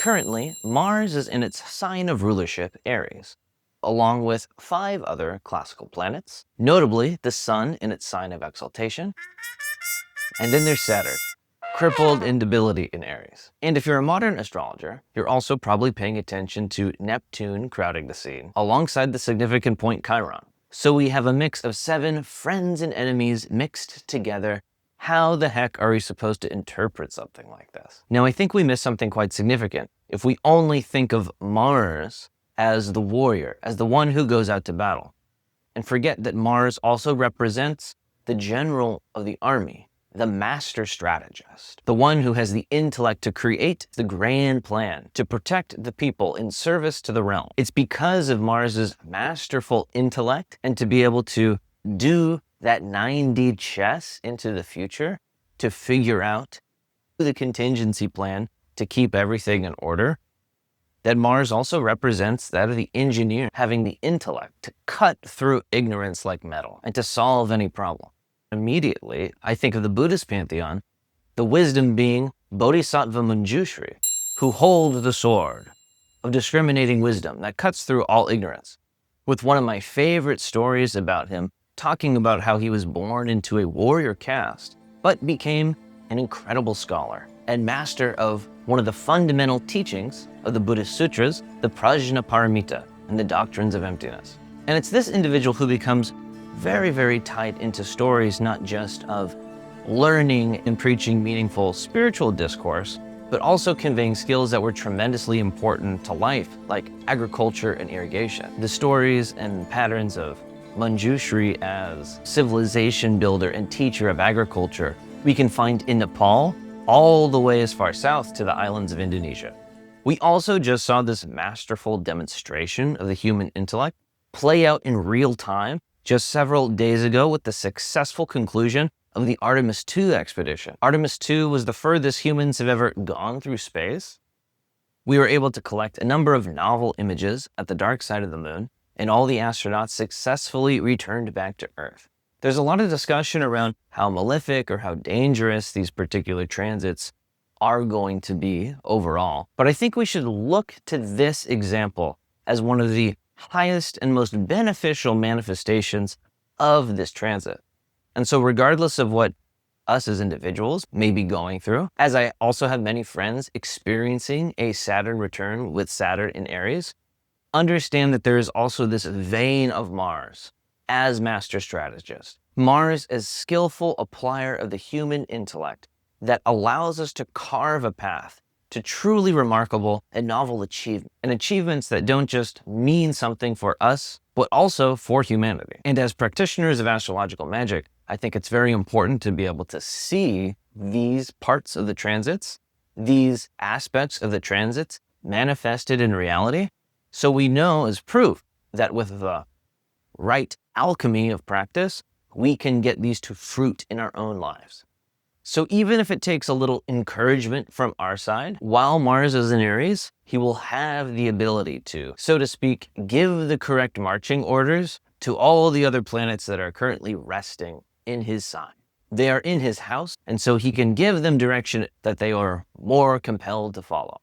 Currently, Mars is in its sign of rulership, Aries, along with 5 other classical planets, notably the Sun in its sign of exaltation, and then there's Saturn, crippled in debility in Aries. And if you're a modern astrologer, you're also probably paying attention to Neptune crowding the scene, alongside the significant point Chiron. So we have a mix of 7 friends and enemies mixed together. How the heck are we supposed to interpret something like this? Now, I think we miss something quite significant if we only think of Mars as the warrior, as the one who goes out to battle, and forget that Mars also represents the general of the army, the master strategist, the one who has the intellect to create the grand plan, to protect the people in service to the realm. It's because of Mars's masterful intellect and to be able to do that 9D chess into the future, to figure out the contingency plan to keep everything in order, that Mars also represents that of the engineer, having the intellect to cut through ignorance like metal and to solve any problem. Immediately, I think of the Buddhist pantheon, the wisdom being Bodhisattva Manjushri, who holds the sword of discriminating wisdom that cuts through all ignorance, with one of my favorite stories about him talking about how he was born into a warrior caste, but became an incredible scholar and master of one of the fundamental teachings of the Buddhist sutras, the Prajnaparamita, and the doctrines of emptiness. And it's this individual who becomes very, very tied into stories, not just of learning and preaching meaningful spiritual discourse, but also conveying skills that were tremendously important to life, like agriculture and irrigation. The stories and patterns of Manjushri as civilization builder and teacher of agriculture we can find in Nepal all the way as far south to the islands of Indonesia. We also just saw this masterful demonstration of the human intellect play out in real time just several days ago with the successful conclusion of the Artemis II expedition. Artemis II was the furthest humans have ever gone through space. We were able to collect a number of novel images at the dark side of the moon, and all the astronauts successfully returned back to Earth. There's a lot of discussion around how malefic or how dangerous these particular transits are going to be overall, but I think we should look to this example as one of the highest and most beneficial manifestations of this transit. And so regardless of what us as individuals may be going through, as I also have many friends experiencing a Saturn return with Saturn in Aries, understand that there is also this vein of Mars as master strategist. Mars as skillful applier of the human intellect that allows us to carve a path to truly remarkable and novel achievement, and achievements that don't just mean something for us, but also for humanity. And as practitioners of astrological magic, I think it's very important to be able to see these parts of the transits, these aspects of the transits manifested in reality, so we know as proof that with the right alchemy of practice, we can get these to fruit in our own lives. So even if it takes a little encouragement from our side, while Mars is in Aries, he will have the ability to, so to speak, give the correct marching orders to all the other planets that are currently resting in his sign. They are in his house, and so he can give them direction that they are more compelled to follow.